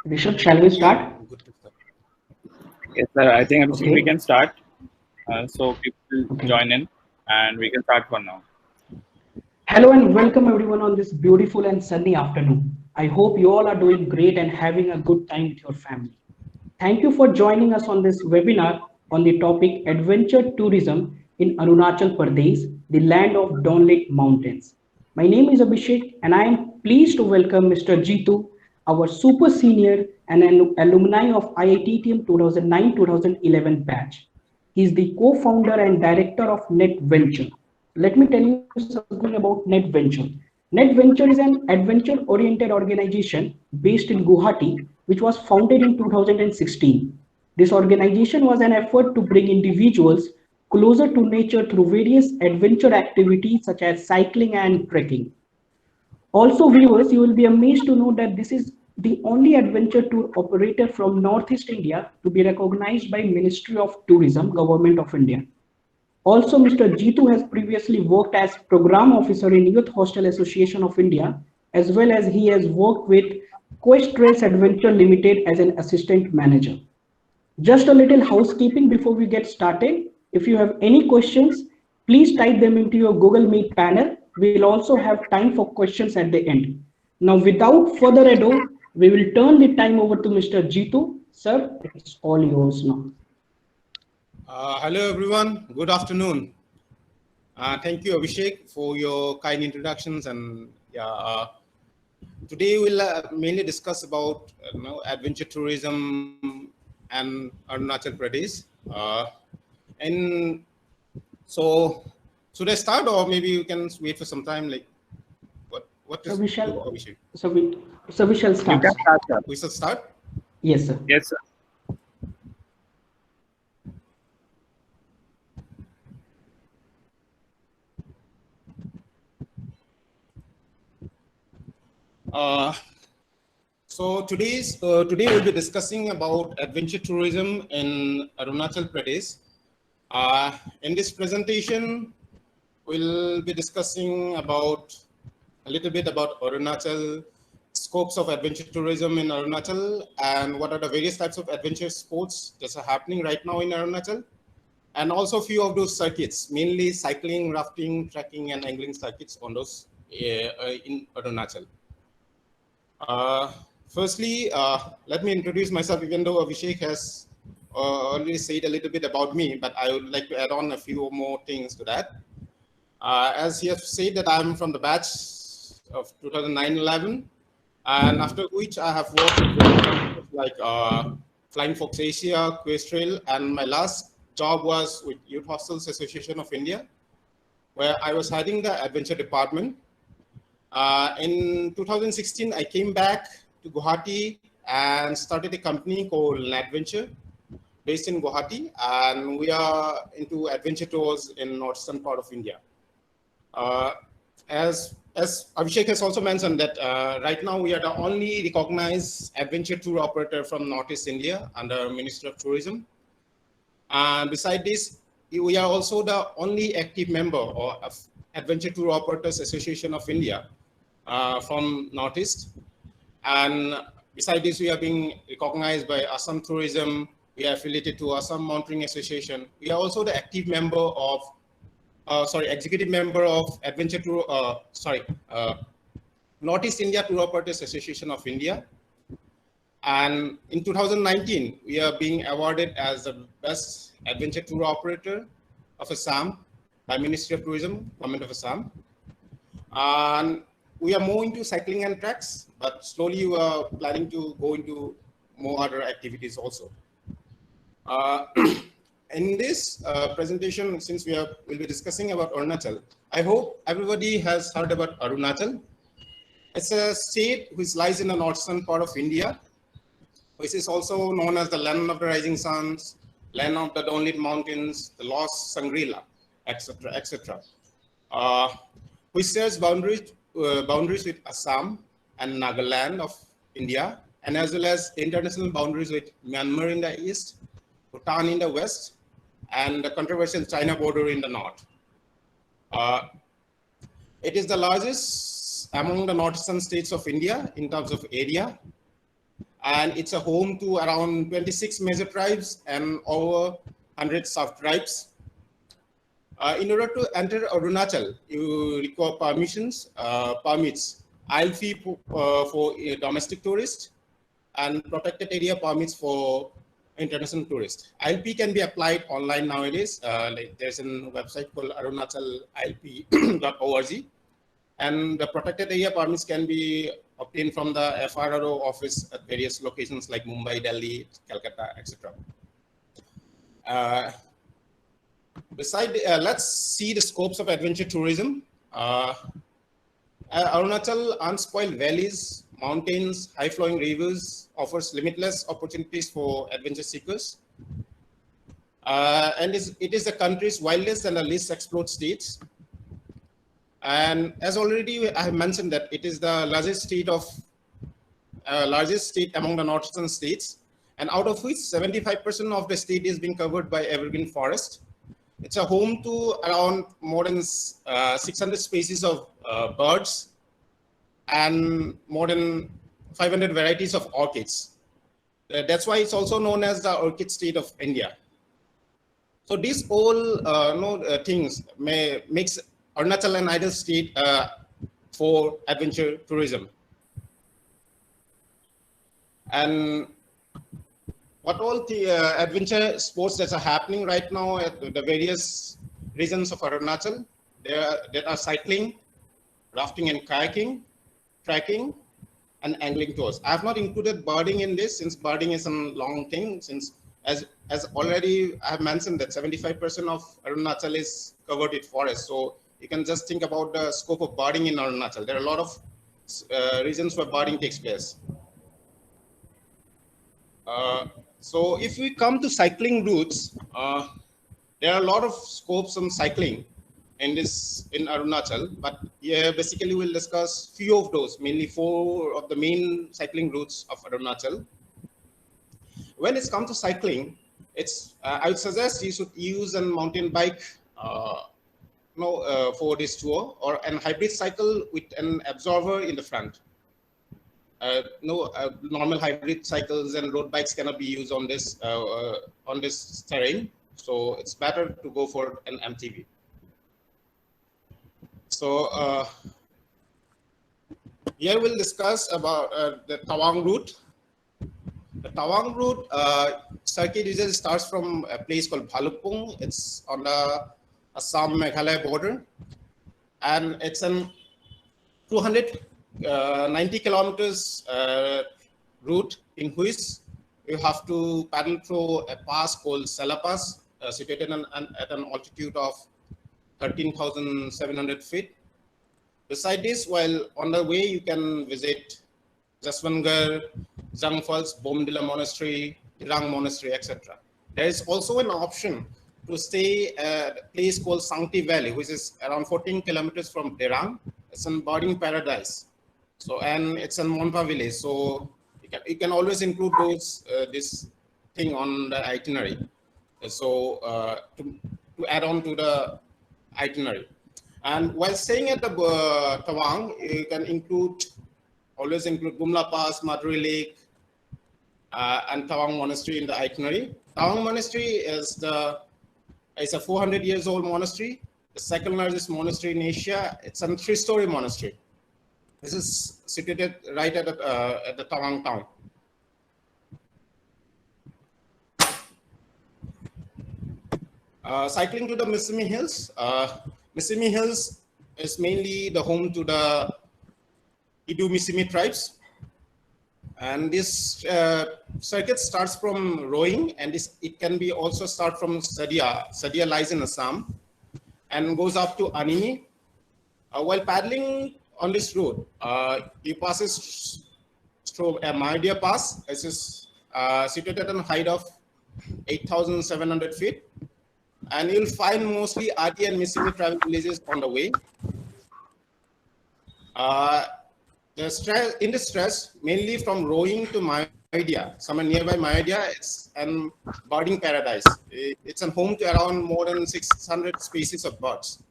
Rishabh, shall we Yeah, start? good to start. Yes, sir. I think Abhishek, we Okay, can start. So people okay. join in, and we can start for now. Hello and welcome everyone on this beautiful and sunny afternoon. I hope you all are doing great and having a good time with your family. Thank you for joining us on this webinar on the topic Adventure Tourism in Arunachal Pradesh, the land of Dawnlit Mountains. My name is Abhishek and I am pleased to welcome Mr. Jitu, our super senior and an alumni of IITTM 2009-2011 batch. He is the co-founder and director of NetVenture. Let me tell you something about NetVenture. NetVenture is an adventure-oriented organization based in Guwahati, which was founded in 2016. This organization was an effort to bring individuals closer to nature through various adventure activities such as cycling and trekking. Also, viewers, you will be amazed to know that this is the only adventure tour operator from Northeast India to be recognized by Ministry of Tourism, Government of India. Also, Mr. Jitu has previously worked as Program Officer in Youth Hostel Association of India, as well as he has worked with Quest Trails Adventure Limited as an assistant manager. Just a little housekeeping before we get started. If you have any questions, please type them into your Google Meet panel. We'll also have time for questions at the end. Now, without further ado, we will turn the time over to Mr. Jitu. Sir, it's all yours now. Hello, everyone. Good afternoon. Thank you, Abhishek, for your kind introductions. And yeah, today we'll mainly discuss about adventure tourism and Arunachal Pradesh. And so, should I start, or maybe you can wait for some time? Like, what So is we you, shall, Abhishek? so we, so we shall You start, can sir. start, sir. We should start. Yes, sir. Yes, sir. Uh, today we'll be discussing about adventure tourism in Arunachal Pradesh. In this presentation, we'll be discussing about a little bit about Arunachal, scopes of adventure tourism in Arunachal, and what are the various types of adventure sports that are happening right now in Arunachal, and also a few of those circuits, mainly cycling, rafting, trekking, and angling circuits on those in Arunachal. Uh, Firstly, let me introduce myself, even though Abhishek has already said a little bit about me, but I would like to add on a few more things to that. As he has said that I'm from the batch of 2009-11, and after which I have worked with various companies like Flying Fox Asia, Questrail, and my last job was with Youth Hostels Association of India, where I was heading the adventure department. In 2016, I came back to Guwahati and started a company called NetVenture, based in Guwahati, and we are into adventure tours in northern part of India. Uh, as Abhishek has also mentioned that right now we are the only recognized adventure tour operator from Northeast India under Ministry of Tourism. Beside this, we are also the only active member of Adventure Tour Operators Association of India from Northeast. And beside this, we are being recognized by Assam Tourism. We are affiliated to Assam Mountaineering Association. We are also the active member of, executive member of Adventure Tour, Northeast India Tour Operators Association of India. And in 2019, we are being awarded as the best adventure tour operator of Assam by Ministry of Tourism, Government of Assam. And we are more into cycling and treks, but slowly we are planning to go into more other activities also. In this presentation, since we'll be discussing about Arunachal, I hope everybody has heard about Arunachal. It's a state which lies in the northern part of India, which is also known as the land of the rising suns, land of the Dawnlit Mountains, the lost Sangrila, etc., etc. Which shares boundaries with Assam and Nagaland of India, and as well as international boundaries with Myanmar in the east, Bhutan in the west, and the controversial China border in the north. It is the largest among the northern states of India in terms of area, and it's a home to around 26 major tribes and over 100 sub-tribes. In order to enter Arunachal, you require permits, ILP for domestic tourists, and protected area permits for international tourists. ILP can be applied online nowadays. Like there's a website called arunachalilp.org, and the protected area permits can be obtained from the FRRO office at various locations like Mumbai, Delhi, Calcutta, etc. Let's see the scopes of adventure tourism. Arunachal unspoiled valleys, mountains, high-flowing rivers offers limitless opportunities for adventure seekers. And it is the country's wildest and the least explored states. And as already I have mentioned that it is the largest state among the northern states, and out of which 75% of the state is being covered by evergreen forest. It's a home to around more than 600 species of birds and more than 500 varieties of orchids. That's why it's also known as the orchid state of India. So these all things makes Arunachal an ideal state for adventure tourism. And what all the adventure sports that are happening right now at the various regions of Arunachal? There are cycling, rafting and kayaking, trekking, and angling tours. I have not included birding in this, since birding is a long thing, since as already I have mentioned that 75% of Arunachal is covered with forest. So you can just think about the scope of birding in Arunachal. There are a lot of regions where birding takes place. So if we come to cycling routes, there are a lot of scopes on cycling in Arunachal, but yeah, basically we'll discuss few of those, mainly 4 of the main cycling routes of Arunachal. When it's come to cycling, I would suggest you should use a mountain bike for this tour, or a hybrid cycle with an absorber in the front. Normal hybrid cycles and road bikes cannot be used on this terrain, so it's better to go for an MTB. So here we'll discuss about the Tawang route. The Tawang route circuit usually starts from a place called Bhalukpong. It's on the Assam-Meghalaya border, and it's an 290 kilometers route in which you have to paddle through a pass called Sela Pass, situated at an altitude of 13,700 feet. Beside this, while on the way, you can visit Jaswangarh, Jang Falls, Bomdila Monastery, Dirang Monastery, etc. There is also an option to stay at a place called Sangti Valley, which is around 14 kilometers from Dirang. It's a birding paradise. So, and it's in Monpa village. So you can always include this thing on the itinerary. So to add on to the itinerary. And while staying at the Tawang, you can always include Gumla Pass, Madhuri Lake, and Tawang Monastery in the itinerary. Tawang Monastery is a 400 years old monastery, the second largest monastery in Asia. It's a 3-story monastery. This is situated right at the Tawang town. Cycling to the Missimi Hills. Missimi Hills is mainly the home to the Idu Missimi tribes. And this circuit starts from Roing, and it can be also start from Sadia. Sadia lies in Assam and goes up to Animi. While paddling on this road, you passes through a Mahadia Pass. This is situated at a height of 8,700 feet. And you'll find mostly Adi and Missimi tribal villages on the way. In the stress, mainly from Roing to Mahadia, somewhere nearby Mahadia, it's a birding paradise. It's a home to around more than 600 species of birds.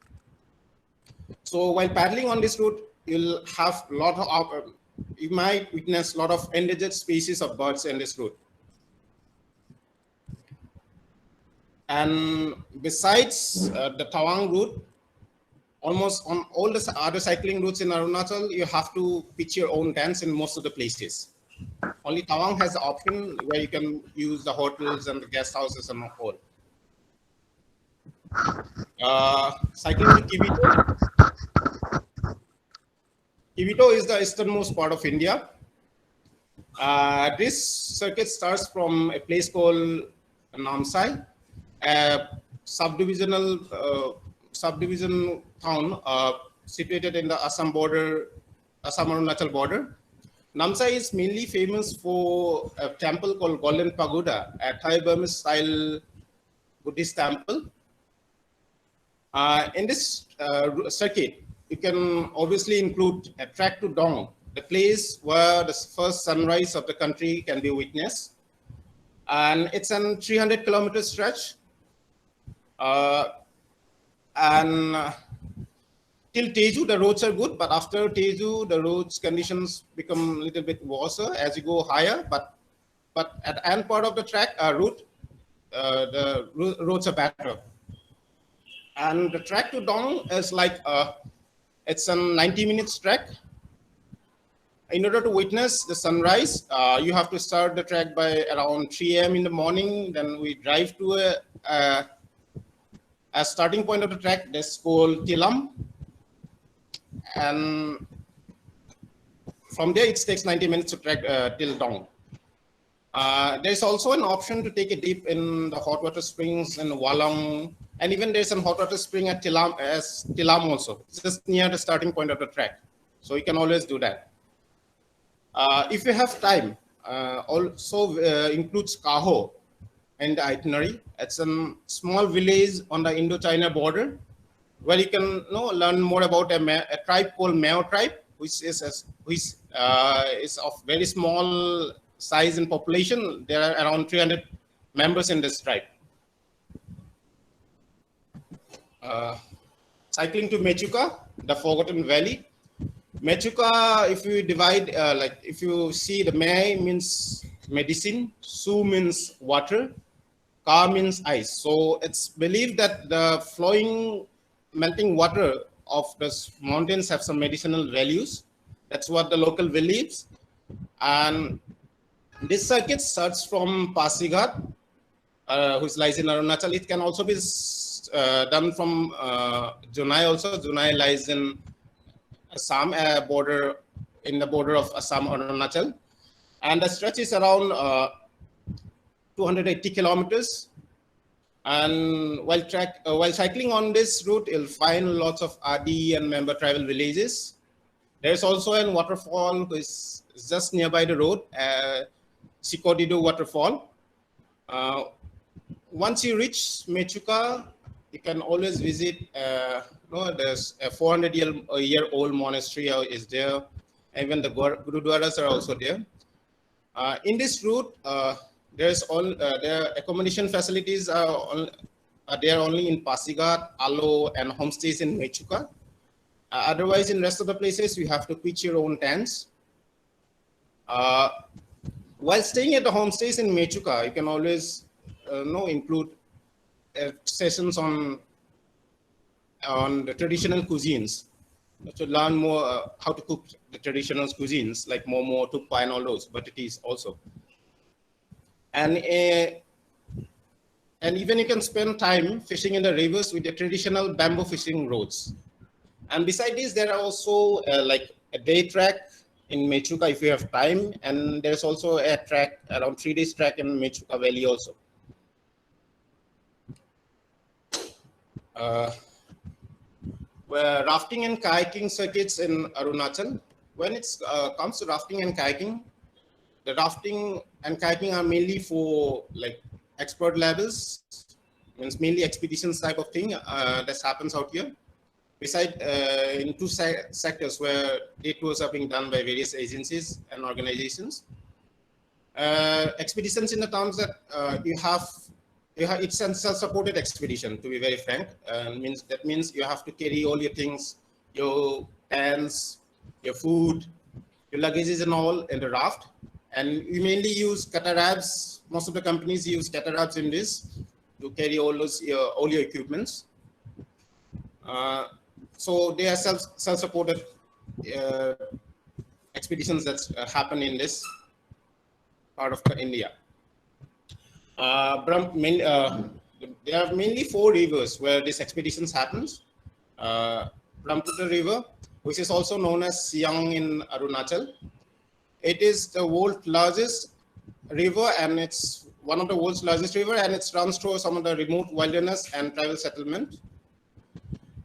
So while paddling on this route, you'll have a lot of you might witness a lot of endangered species of birds in this route. And besides the Tawang route, almost on all the other cycling routes in Arunachal, you have to pitch your own tents in most of the places. Only Tawang has the option where you can use the hotels and the guest houses and all. Cycling to Kivito. Kivito is the easternmost part of India. This circuit starts from a place called Namsai, a subdivision town situated in the Assam Arunachal border. Namsai is mainly famous for a temple called Golden Pagoda, a Thai Burmese style Buddhist temple. In this circuit, you can obviously include a trek to Dong, the place where the first sunrise of the country can be witnessed. And it's a 300-kilometer stretch. Till Teju, the roads are good, but after Teju, the roads conditions become a little bit worse as you go higher. But at the end part of the track route, the roads are better. And the trek to Dong is like it's a 90-minute trek. In order to witness the sunrise, you have to start the trek by around 3 a.m. in the morning. Then we drive to a starting point of the trek that's called Tilam. And from there, it takes 90 minutes to trek till Dong. There's also an option to take a dip in the hot water springs in Walang. And even there's a hot water spring at Tilam also. It's just near the starting point of the trek. So you can always do that. If you have time, also includes Kaho in the itinerary. It's a small village on the Indo-China border where you can learn more about a tribe called Mao tribe, which is of very small size and population. There are around 300 members in this tribe. Cycling to Mechuka, the Forgotten Valley. Mechuka, if you divide, if you see, the Me means medicine, Su means water, Ka means ice. So it's believed that the flowing, melting water of the mountains have some medicinal values. That's what the local believes. And this circuit starts from Pasighat, which lies in Arunachal. It can also be done from Junai also. Junai lies in Assam, border in the border of Assam Arunachal, and the stretch is around 280 kilometers. And while cycling on this route, you'll find lots of Adi and member tribal villages. There's also a waterfall which is just nearby the road, Sikodido waterfall. Once you reach Mechuka, you can always visit. There's a 400-year-old monastery is there. Even the Gurudwaras are also there. In this route, their accommodation facilities are there only in Pasighat, Alo, and homestays in Mechuka. Otherwise, in rest of the places, you have to pitch your own tents. While staying at the homestays in Mechuka, you can always include sessions on the traditional cuisines to learn more how to cook the traditional cuisines like momo, tukpa, and all those, but it is also. And even you can spend time fishing in the rivers with the traditional bamboo fishing rods. And beside this, there are also like a day trek in Mechuka if you have time, and there's also a trek, around 3 days trek in Mechuka Valley also. Where rafting and kayaking circuits in Arunachal. When it comes to rafting and kayaking, the rafting and kayaking are mainly for like expert levels. Means mainly expeditions type of thing that happens out here. Besides, in two sectors where day tours are being done by various agencies and organizations. Expeditions in the terms that it's a self-supported expedition, to be very frank. That means you have to carry all your things, your tents, your food, your luggages and all in the raft. And we mainly use catarabs. Most of the companies use catarabs in this to carry all your equipments. So they are self-supported expeditions that happen in this part of India. There are mainly 4 rivers where these expeditions happens. Brahmaputra River, which is also known as Siang in Arunachal. It is the world's largest river, and it's one of the world's largest river, and it runs through some of the remote wilderness and tribal settlement.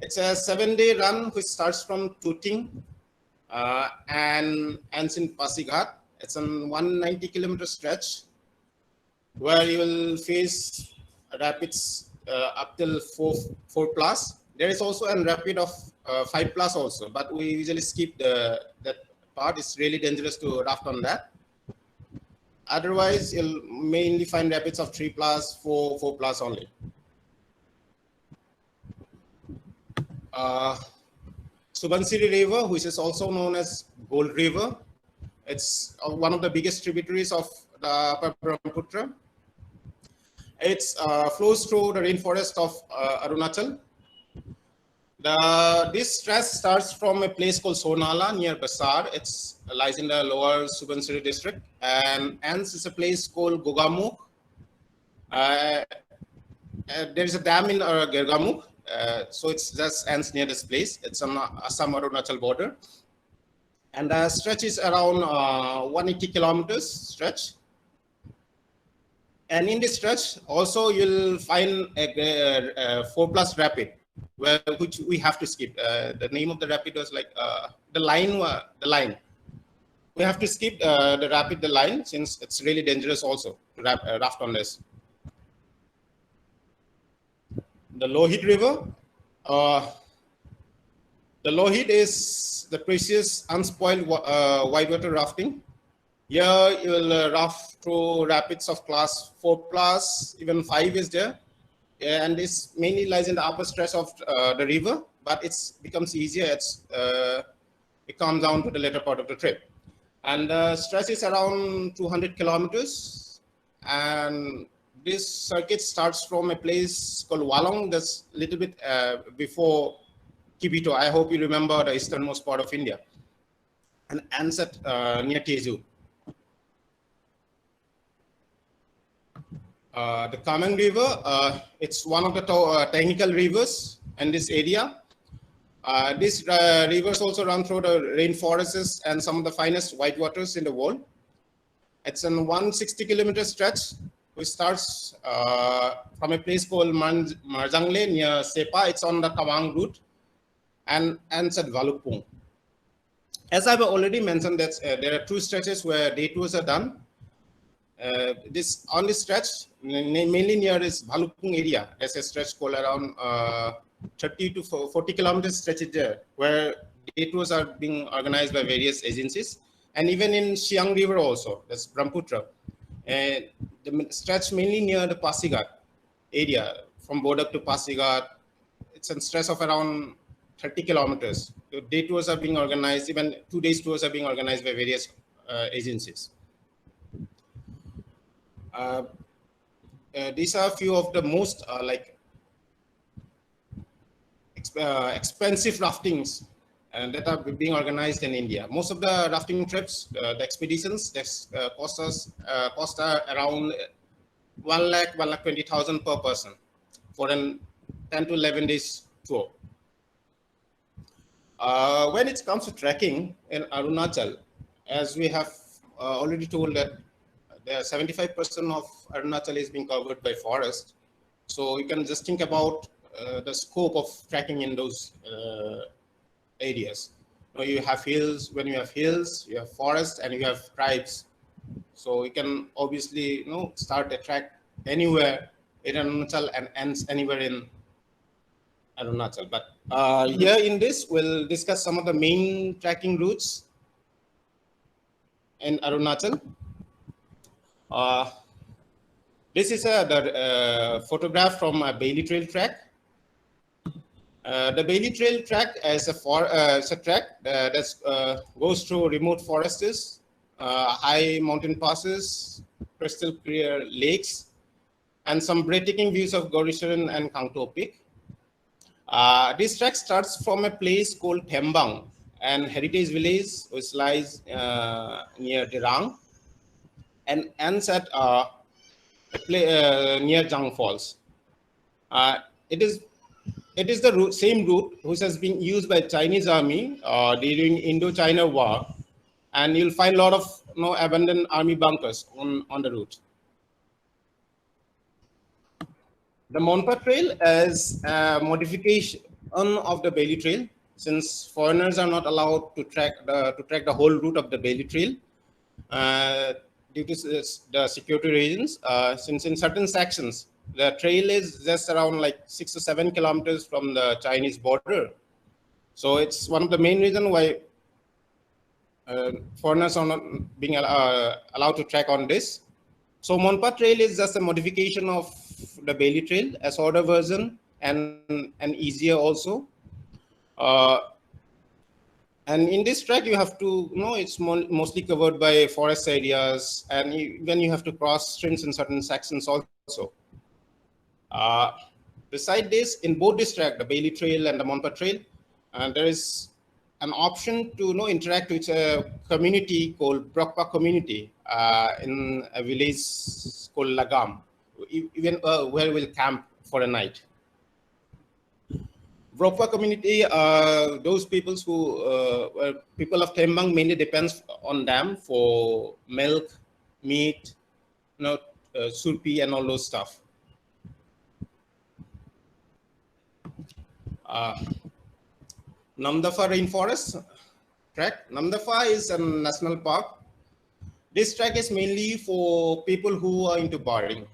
It's a 7-day run which starts from Tuting and ends in Pasighat. It's a 190-kilometer stretch where you will face rapids up till 4 plus. There is also a rapid of 5 plus also, but we usually skip that part. It's really dangerous to raft on that. Otherwise, you'll mainly find rapids of 3 plus, 4 plus only. Subansiri River, which is also known as Gold River. It's one of the biggest tributaries of the Upper Brahmaputra. It flows through the rainforest of Arunachal. This stretch starts from a place called Sonala near Basar. It lies in the lower Subansiri district, and ends is a place called Gogamukh. There is a dam in Gergamukh, so it just ends near this place. It's on Assam Arunachal border, and the stretch is around 180 kilometers stretch. And in this stretch, also you'll find a 4 plus rapid, which we have to skip. The name of the rapid was like the line. We have to skip the line, since it's really dangerous also to raft on this. The Lohit River. The Lohit is the precious unspoiled whitewater rafting. Here you will raft through rapids of class 4 plus, even 5 is there. And this mainly lies in the upper stretch of the river, but it becomes easier. It comes down to the later part of the trip. And the stretch is around 200 kilometers. And this circuit starts from a place called Walong, that's a little bit before Kibito. I hope you remember the easternmost part of India. And ends at near Tezu. The Kamang River, it's one of the technical rivers in this area. These rivers also run through the rainforests and some of the finest whitewaters in the world. It's a 160-kilometer stretch, which starts from a place called Marjangle near Sepa. It's on the Kawang route, and ends at Valukpung. As I've already mentioned, that there are 2 stretches where day tours are done. On this stretch, mainly near this Bhalukpung area, there's a stretch called around 30 to 40 kilometers stretch there, where day tours are being organized by various agencies. And even in Siang River also, that's Brahmaputra. The stretch mainly near the Pasighat area, from Bodak to Pasighat. It's a stretch of around 30 kilometers. The day tours are being organized, even 2 days tours are being organized by various agencies. These are a few of the most expensive raftings that are being organized in India. Most of the rafting trips, the expeditions, cost around 1,20,000 per person for a 10 to 11 days tour. When it comes to trekking in Arunachal, as we have already told that 75% of Arunachal is being covered by forest. So you can just think about the scope of trekking in those areas. You have hills. When you have hills, you have forests, and you have tribes. So you can obviously start a trek anywhere in Arunachal and ends anywhere in Arunachal. But here in this, we'll discuss some of the main trekking routes in Arunachal. This is the photograph from a Bailey Trail track. The Bailey Trail track is a track that goes through remote forests, high mountain passes, crystal clear lakes, and some breathtaking views of Gorisharan and Kangto Peak. This track starts from a place called Thembang, an heritage village which lies near Dirang, and ends at near Jang Falls. Uh, it is the same route which has been used by Chinese army during Indo-China War, and you'll find a lot of abandoned army bunkers on the route. The Monpa Trail is a modification of the Bailey Trail, since foreigners are not allowed to track the whole route of the Bailey Trail due to the security reasons. Since in certain sections the trail is just around like 6 or 7 kilometers from the Chinese border, so it's one of the main reasons why foreigners are not being allowed to track on this. So Monpa Trail is just a modification of the Bailey Trail, a shorter version and easier also. And in this track, you have to it's mostly covered by forest areas, and then you have to cross streams in certain sections also. Beside this, in both this track, the Bailey Trail and the Monpa Trail, there is an option to interact with a community called Brokpa community in a village called Lagam, even where we'll camp for a night. Brokpa community, those people who people of Thembang mainly depends on them for milk, meat, surpi and all those stuff. Namdapha Rainforest track. Namdapha is a national park. This track is mainly for people who are into birding.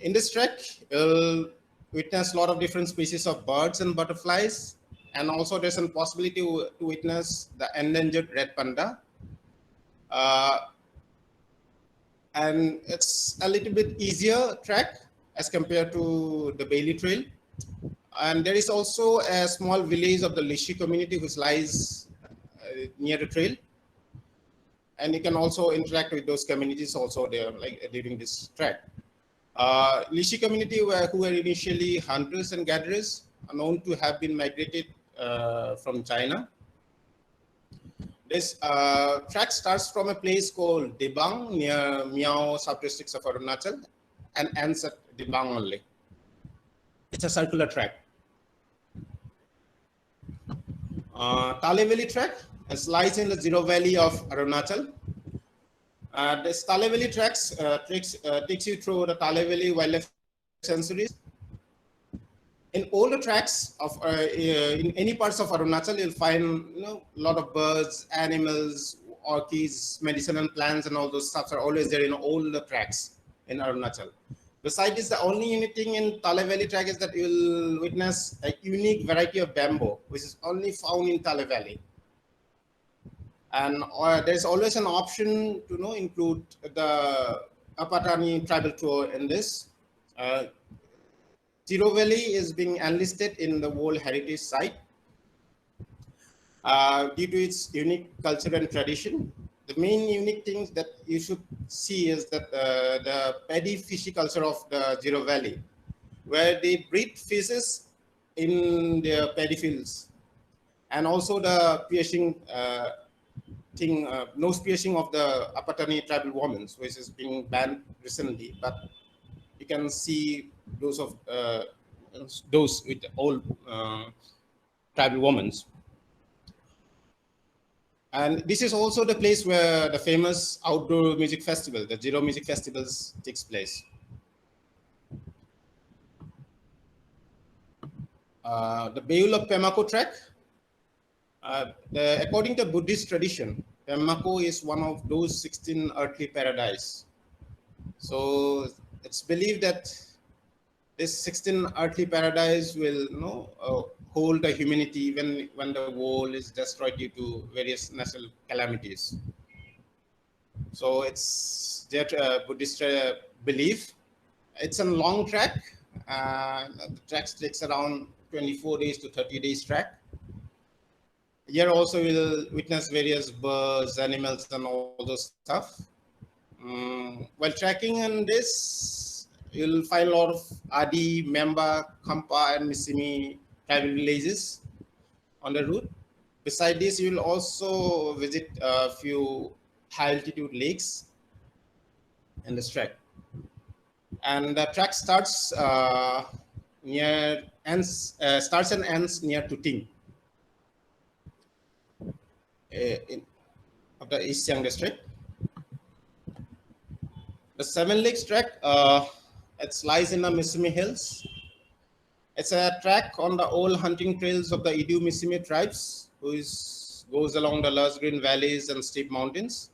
In this track, you'll witness a lot of different species of birds and butterflies, and also there's a possibility to witness the endangered red panda. And it's a little bit easier track as compared to the Bailey Trail. And there is also a small village of the Lishi community which lies near the trail. And you can also interact with those communities also there, like during this track. Lishi community who were initially hunters and gatherers are known to have been migrated from China. This track starts from a place called Dibang near Miao sub-districts of Arunachal and ends at Dibang only. It's a circular track. Tale Valley track lies in the Zero Valley of Arunachal. This Tale Valley tracks takes you through the Tale Valley wildlife sanctuaries. In all the tracks of in any parts of Arunachal, you'll find a lot of birds, animals, orchids, medicinal plants, and all those stuff are always there in all the tracks in Arunachal. Besides this, the only unique thing in Tale Valley track is that you'll witness a unique variety of bamboo, which is only found in Tale Valley. And there's always an option to include the Apatani tribal tour in this. Zero Valley is being enlisted in the World Heritage Site due to its unique culture and tradition. The main unique things that you should see is that the paddy fishy culture of the Zero Valley, where they breed fishes in their paddy fields, and also the piercing nose piercing of the Apatani tribal women, which is being banned recently, but you can see those with old tribal women. And this is also the place where the famous outdoor music festival, the Zero Music Festivals, takes place. The Beul of Pemako track. According to Buddhist tradition, Pemako is one of those 16 earthly paradise. So it's believed that this 16 earthly paradise will hold the humanity even when the world is destroyed due to various natural calamities. So it's their Buddhist belief. It's a long track, The track takes around 24 days to 30 days track. Here also we'll witness various birds, animals, and all those stuff. While tracking on this, you'll find a lot of Adi, Memba, Kampa, and Missimi tribal villages on the route. Beside this, you will also visit a few high altitude lakes in this track. And the track starts and ends near Tuting of the East Siang district. The Seven Lakes track, it lies in the Missimi Hills. It's a track on the old hunting trails of the Idu Missimi tribes, goes along the lush green valleys and steep mountains.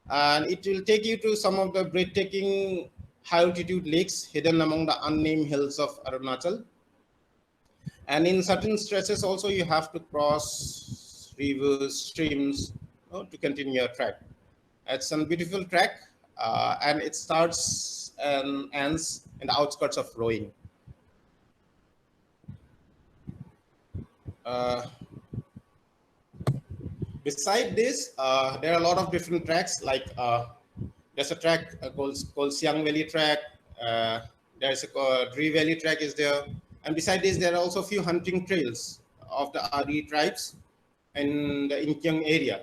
And it will take you to some of the breathtaking high altitude lakes hidden among the unnamed hills of Arunachal. And in certain stretches also you have to cross rivers, streams, to continue your track. It's a beautiful track, and it starts and ends in the outskirts of Roing. Beside this, there are a lot of different tracks. Like there's a track called Siang Valley track. There's a Dri Valley track is there, and beside this, there are also a few hunting trails of the Adi tribes in the Inkyang area.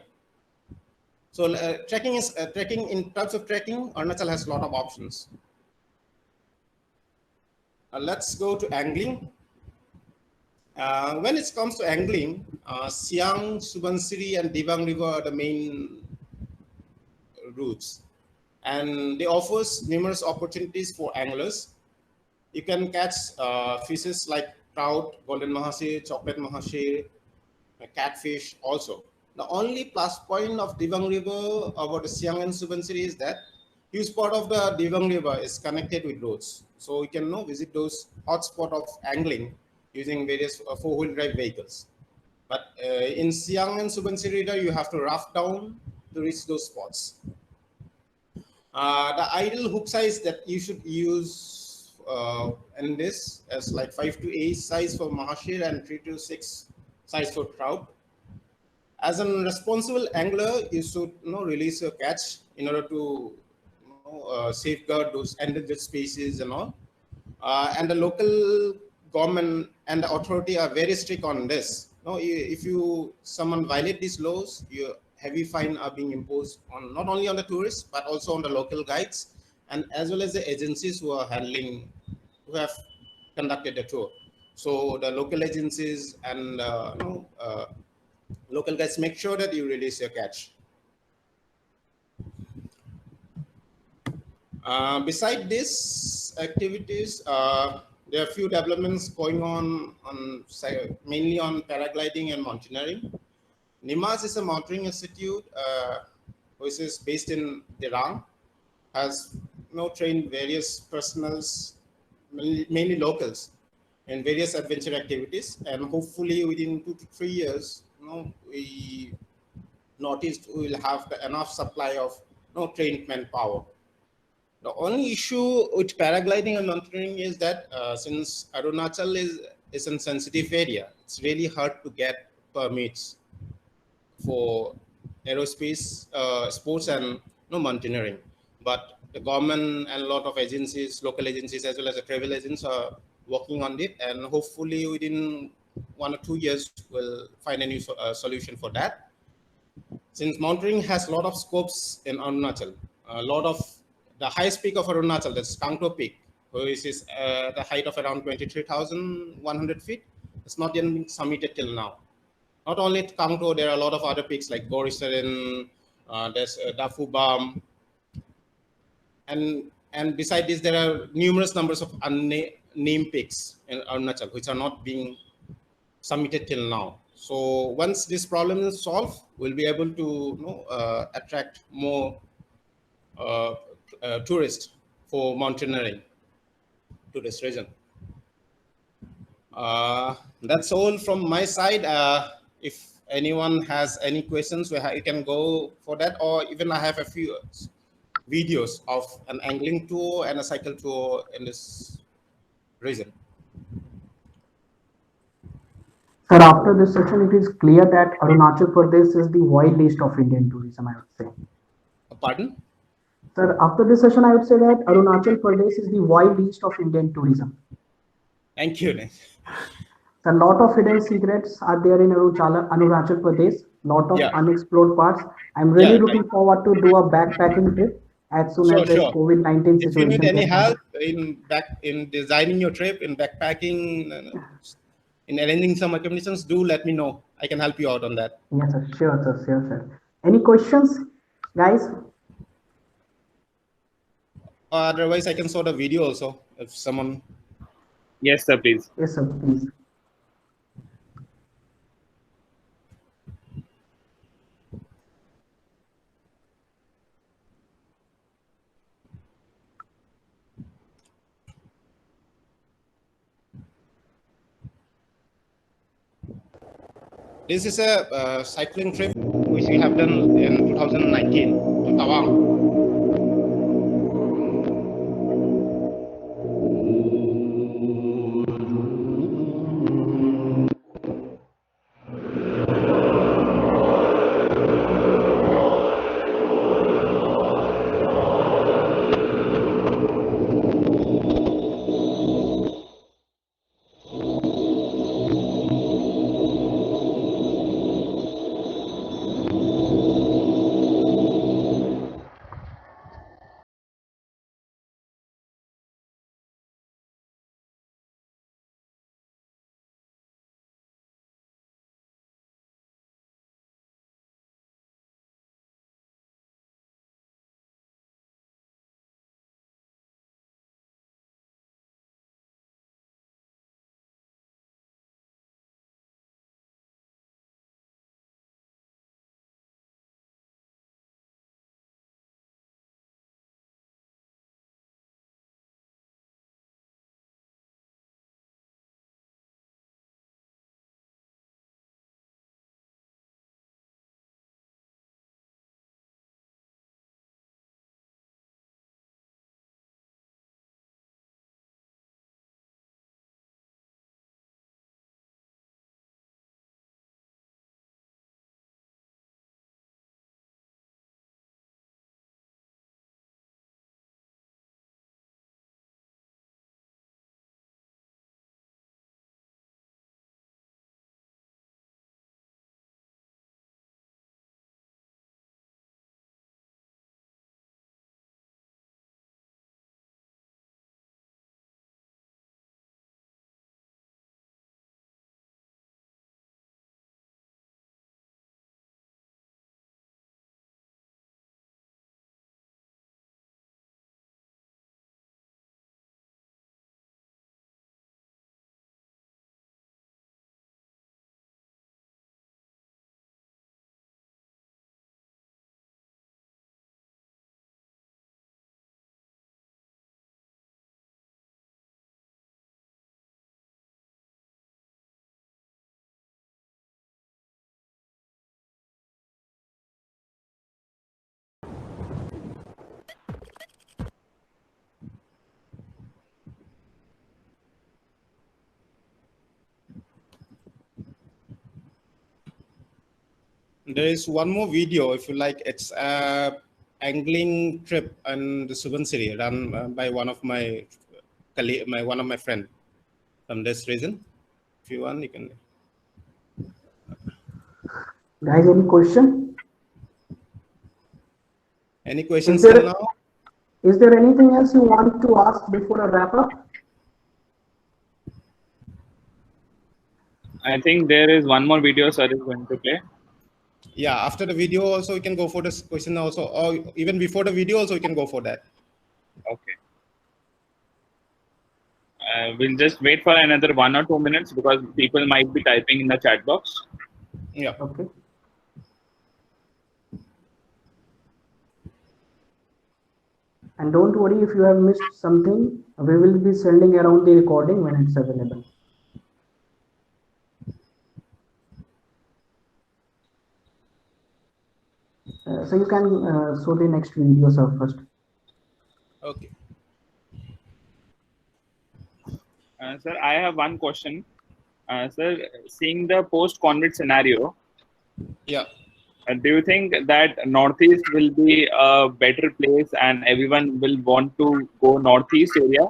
So trekking in terms of trekking, Arunachal has a lot of options. Let's go to angling. When it comes to angling, Siang, Subansiri, and Dibang River are the main routes, and they offer numerous opportunities for anglers. You can catch fishes like trout, golden mahashir, chocolate mahashir, catfish also. The only plus point of Dibang River about the Siang and Subansiri is that huge part of the Dibang River is connected with roads, so you can visit those hotspot of angling using various four-wheel drive vehicles. But in Siang and Subansiri River, you have to raft down to reach those spots. The ideal hook size that you should use in this is like 5 to 8 size for mahashir and 3 to 6 size for trout. As a responsible angler, you should release your catch in order to safeguard those endangered species and all. And the local government and the authority are very strict on this. If someone violate these laws, heavy fine are being imposed on not only on the tourists but also on the local guides and as well as the agencies who have conducted the tour. So the local agencies and local guides make sure that you release your catch. Beside these activities, there are a few developments going on mainly on paragliding and mountaineering. NIMAS is a mountaineering institute which is based in Dirang, has trained various personals, mainly locals, in various adventure activities, and hopefully within 2 to 3 years, we noticed we will have enough supply of trained manpower. The only issue with paragliding and mountaineering is that since Arunachal is a sensitive area, it's really hard to get permits for aerospace sports and mountaineering. But the government and a lot of agencies, local agencies as well as the travel agents are working on it, and hopefully within 1 or 2 years we'll find a new solution for that. Since mountaineering has a lot of scopes in Arunachal, the highest peak of Arunachal, that's Kangto Peak, which is the height of around 23,100 feet. It's not yet been summited till now. Not only at Kangto, there are a lot of other peaks like Gorisaren, there's Dafubam, and beside this, there are numerous numbers of unnamed peaks in Arunachal, which are not being submitted till now. So once this problem is solved, we'll be able to attract more tourists for mountaineering to this region. That's all from my side. If anyone has any questions, you can go for that, or even I have a few videos of an angling tour and a cycle tour in this region. Sir, after this session, it is clear that Arunachal Pradesh is the wild east of Indian tourism, I would say. Pardon? Sir, after this session, I would say that Arunachal Pradesh is the wild east of Indian tourism. Thank you. A lot of hidden secrets are there in Arunachal Pradesh, lot of Yeah. unexplored parts. I'm really Yeah, looking forward to do a backpacking trip as soon as this Sure. COVID-19 If you need situation any gets help better. in designing your trip, in backpacking, in arranging some accommodations, do let me know. I can help you out on that. Yes, sir. Sure, sir. Any questions, guys? Otherwise, I can sort a video also if someone. Yes, sir, please. Yes, sir, please. This is a cycling trip which we have done in 2019 to Tawang. There is one more video if you like. It's a angling trip on the Subansiri run by one of my colleague, one of my friend from this region. If you want, you can. Guys, any question? Any questions till now? Is there anything else you want to ask before I wrap up? I think there is one more video sir is going to play. Yeah, after the video also we can go for this question also, or even before the video also we can go for that. Okay. We'll just wait for another 1 or 2 minutes because people might be typing in the chat box. Yeah. Okay. And don't worry if you have missed something, we will be sending around the recording when it's available. So you can show the next video, sir, first. Okay. Sir, I have one question. Sir, seeing the post-COVID scenario, Yeah. do you think that Northeast will be a better place and everyone will want to go Northeast area?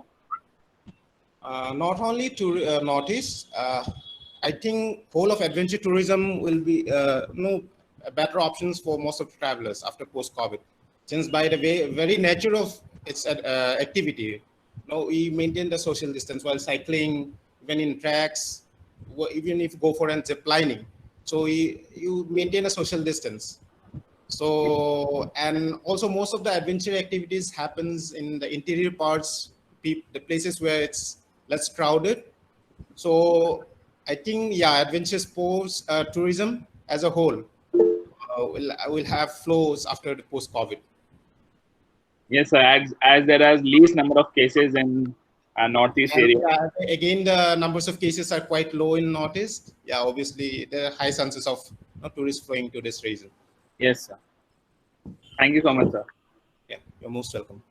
Not only to Northeast, I think whole of adventure tourism will be better options for most of the travelers after post-COVID. Since by the way, very nature of its activity, we maintain the social distance while cycling, even in tracks, even if you go for a zip lining. So you maintain a social distance. So, and also most of the adventure activities happens in the interior parts, the places where it's less crowded. So I think, yeah, adventure sports, tourism as a whole will have flows after the post-COVID. Yes, sir. As there are least number of cases in Northeast And area. yeah, again, the numbers of cases are quite low in Northeast. Yeah, obviously, there are high chances of tourists flowing to this region. Yes, sir. Thank you so much, sir. Yeah, you're most welcome.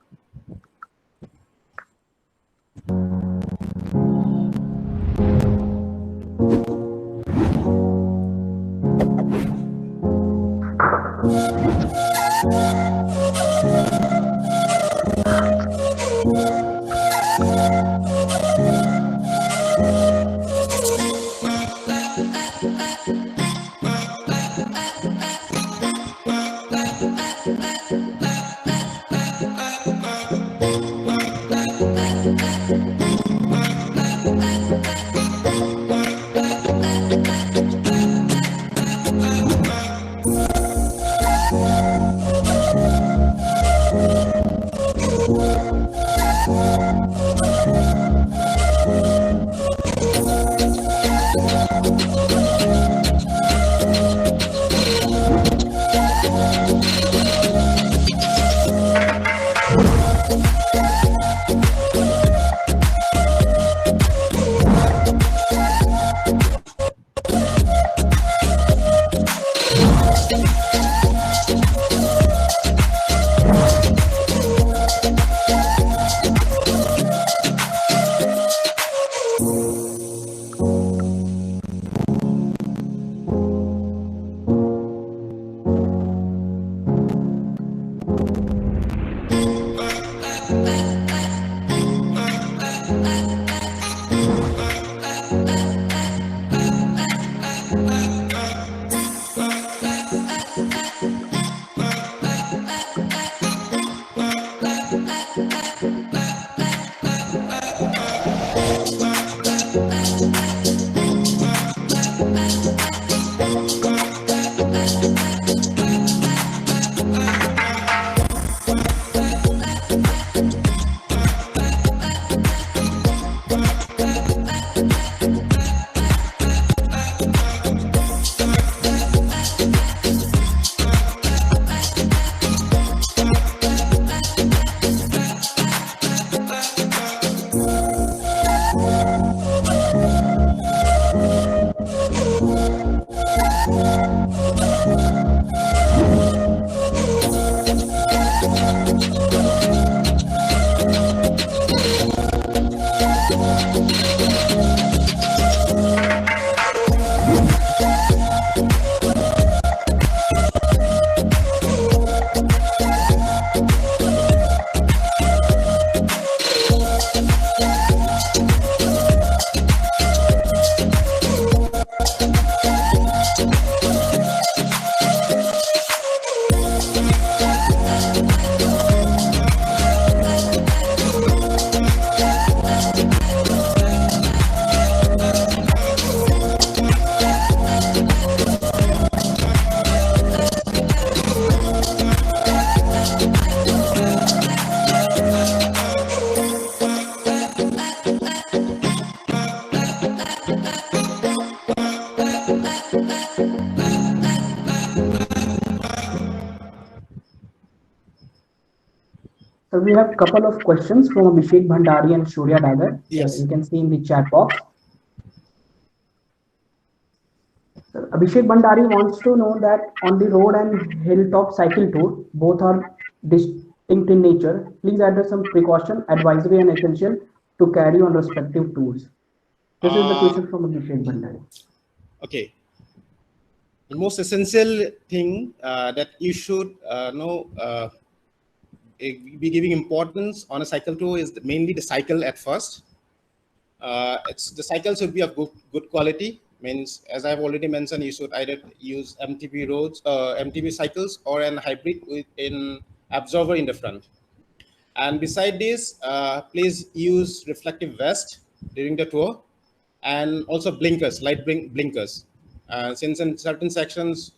So we have a couple of questions from Abhishek Bhandari and Shurya Dagar. Yes. You can see in the chat box. So Abhishek Bhandari wants to know that on the road and hilltop cycle tour, both are distinct in nature. Please address some precaution, advisory and essential to carry on respective tours? This is the Uh, question from Abhishek Bhandari. okay. The most essential thing that you should know, be giving importance on a cycle tour is mainly the cycle at first. It's the cycle should be of good quality. Means, as I've already mentioned, you should either use MTB roads, MTB cycles, or an hybrid with an absorber in the front. And beside this, please use reflective vest during the tour, and also blinkers, light blinkers. Since in certain sections,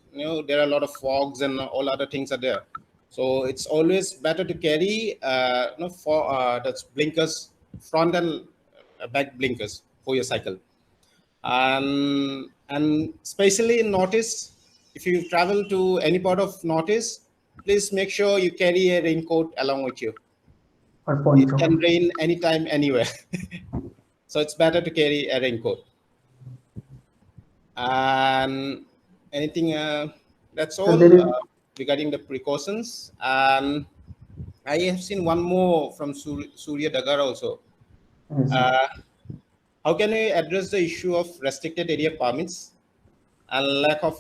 there are a lot of fogs and all other things are there. So it's always better to carry, that's blinkers, front and back blinkers for your cycle. And especially in Northeast, if you travel to any part of Northeast, please make sure you carry a raincoat along with you. Or It poncho. can rain anytime, anywhere. So it's better to carry a raincoat. And anything that's all regarding the precautions. And I have seen one more from Surya Dagar also. Yes. How can we address the issue of restricted area permits and lack of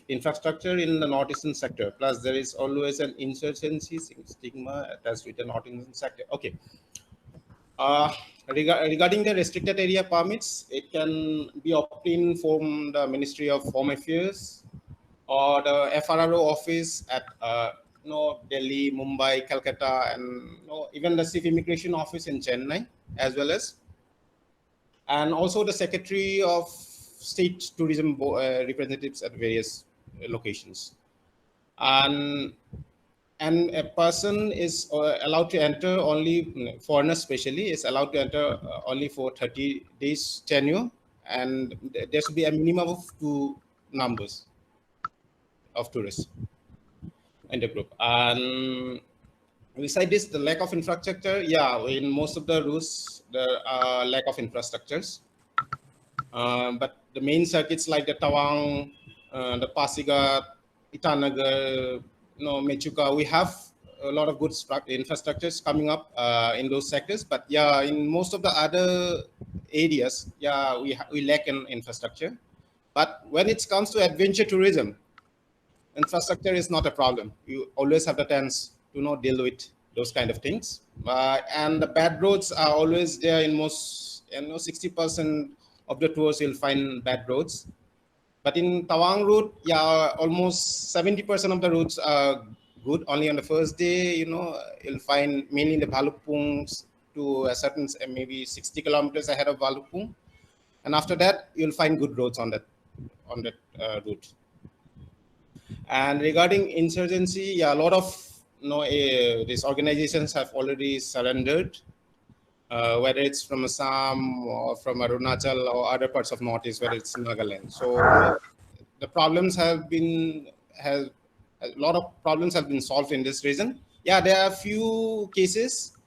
infrastructure in the northeastern sector? Plus, there is always an insurgency stigma attached with the northeastern sector. Okay. Regarding the restricted area permits, it can be obtained from the Ministry of Home Affairs or the FRRO office at Delhi, Mumbai, Calcutta, and even the Chief Immigration Office in Chennai, as well as, and also the Secretary of State Tourism representatives at various locations. And a person is allowed to enter only, foreigners especially, is allowed to enter only for 30 days tenure, and there should be a minimum of 2 numbers of tourists in the group. And beside this, the lack of infrastructure, in most of the routes, there are lack of infrastructures. But the main circuits like the Tawang, the Pasigat, Itanagar, Mechuka, we have a lot of good infrastructures coming up in those sectors. But in most of the other areas, we lack in infrastructure. But when it comes to adventure tourism, infrastructure is not a problem. You always have the chance to deal with those kind of things. And the bad roads are always there in most, 60% of the tours you'll find bad roads. But in Tawang route, almost 70% of the routes are good. Only on the first day, you'll find mainly the Bhalukpung to a certain, maybe 60 kilometers ahead of Bhalukpung. And after that, you'll find good roads on that route. And regarding insurgency, a lot of these organizations have already surrendered, whether it's from Assam or from Arunachal or other parts of Northeast, whether it's Nagaland. So the problems a lot of problems have been solved in this region. There are a few cases,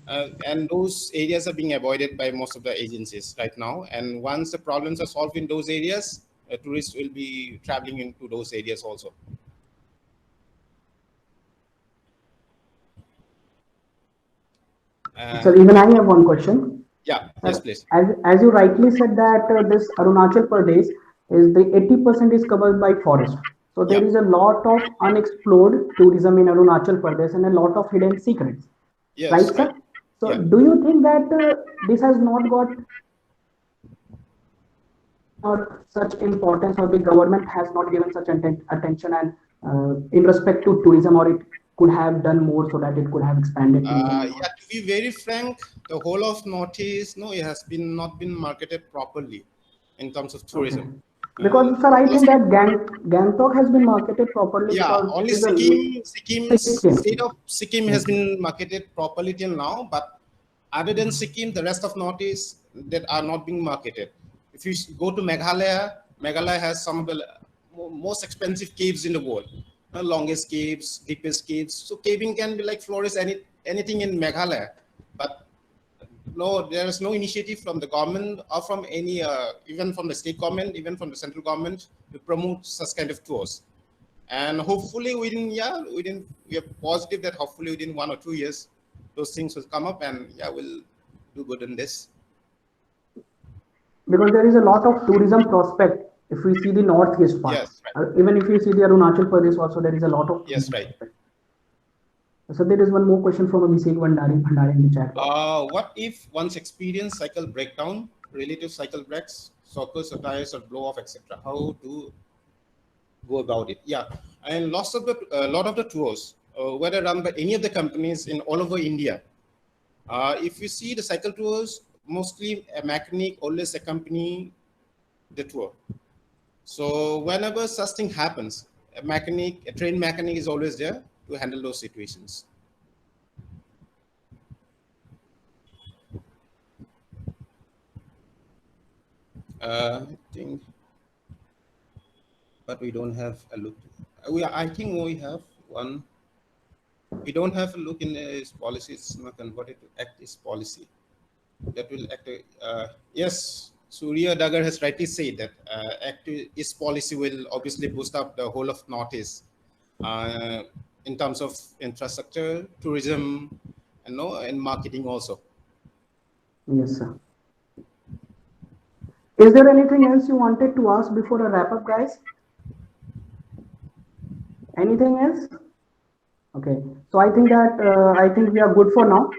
and those areas are being avoided by most of the agencies right now. And once the problems are solved in those areas, tourists will be traveling into those areas also. So even I have one question. Yes, please. As you rightly said that this Arunachal Pradesh is the 80% is covered by forest. So there is a lot of unexplored tourism in Arunachal Pradesh and a lot of hidden secrets. Yes, right, sir? So do you think that this has not got such importance, or the government has not given such attention and in respect to tourism, or it could have done more so that it could have expanded? To be very frank, the whole of Northeast, it has not been marketed properly in terms of tourism. Okay. Because, sir, I think that Gangtok has been marketed properly. Only Sikkim, state of Sikkim has been marketed properly till now. But other than Sikkim, the rest of Northeast that are not being marketed. If you go to Meghalaya, Meghalaya has some of the most expensive caves in the world. The longest caves, deepest caves. So caving can be like Flores, anything in Meghalaya. But no, there is no initiative from the government or from any, even from the state government, even from the central government, to promote such kind of tours. And hopefully we are positive that hopefully within 1 or 2 years, those things will come up, and we'll do good in this? Because there is a lot of tourism prospect if we see the northeast part. Yes, right. Even if you see the Arunachal Pradesh also, there is a lot of Yes, tourism right. prospect. So there is one more question from Abhishek Bhandari in the chat box. What if one's experienced cycle breakdown, relative cycle breaks, sockers or tires or blow off, etc.? How do go about it? Yeah, and lot of the tours, whether run by any of the companies in all over India, if you see the cycle tours, mostly a mechanic always accompany the tour. So whenever such thing happens, a trained mechanic is always there to handle those situations. I think, but we don't have a look. I think we have one. We don't have a look in his policy. It's not converted to act is policy. That will act. Yes, Surya Dagar has rightly said that act is policy will obviously boost up the whole of Northeast in terms of infrastructure, tourism, and marketing also. Yes, sir. Is there anything else you wanted to ask before a wrap up, guys? Anything else? Okay, so I think we are good for now.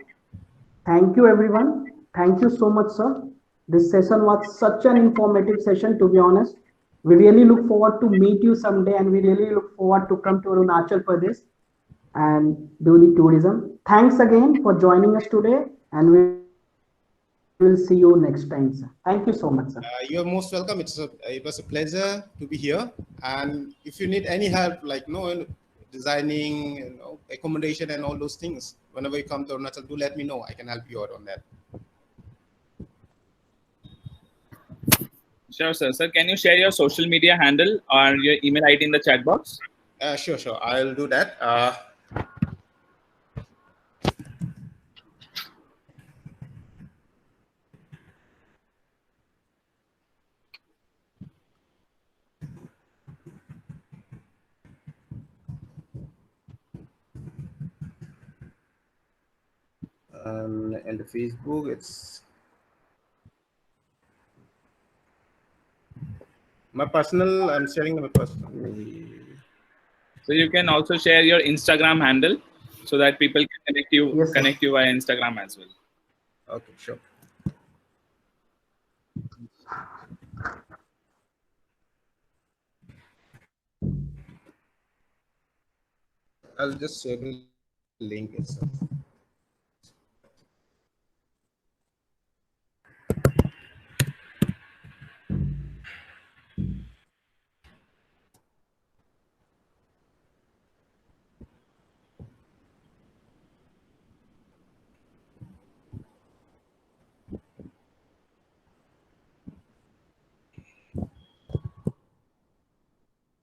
Thank you, everyone. Thank you so much, sir. This session was such an informative session, to be honest. We really look forward to meet you someday, and we really look forward to come to Arunachal Pradesh and do the tourism. Thanks again for joining us today, and we will see you next time, sir. Thank you so much, sir. You're most welcome. It was a pleasure to be here. And if you need any help, like designing, accommodation and all those things, whenever you come to Arunachal, do let me know. I can help you out on that. Sure, sir. Sir, can you share your social media handle or your email ID in the chat box? Sure. I'll do that. And the Facebook, it's my personal. I'm sharing my personal. So you can also share your Instagram handle so that people can connect you via Instagram as well. Okay, sure. I'll just share the link itself.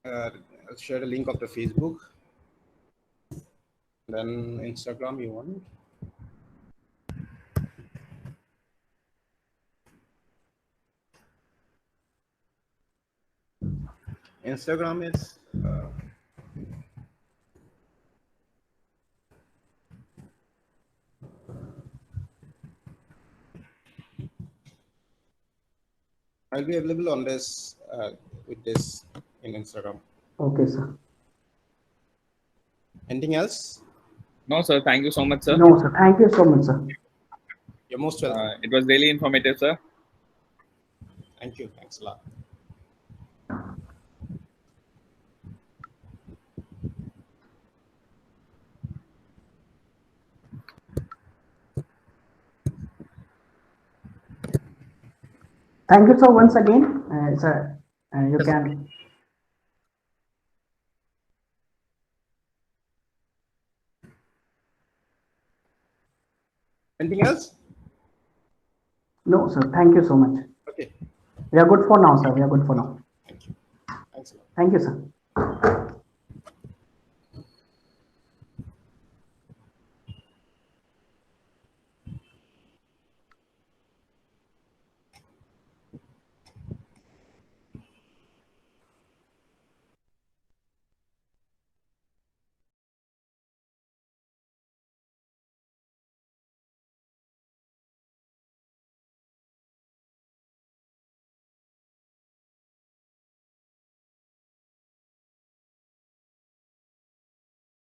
I'll share the link of the Facebook. Then Instagram you want? Instagram is I'll be available on this with this in Instagram. Okay, sir. Anything else? No, sir. Thank you so much, sir. No, sir. Thank you so much, sir. You're most welcome. It was really informative, sir. Thank you. Thanks a lot. Thank you, sir, once again. Sir, you can. Anything else? No, sir. Thank you so much. Okay. We are good for now, sir. We are good for now. Thank you. Thanks a lot. Thank you, sir.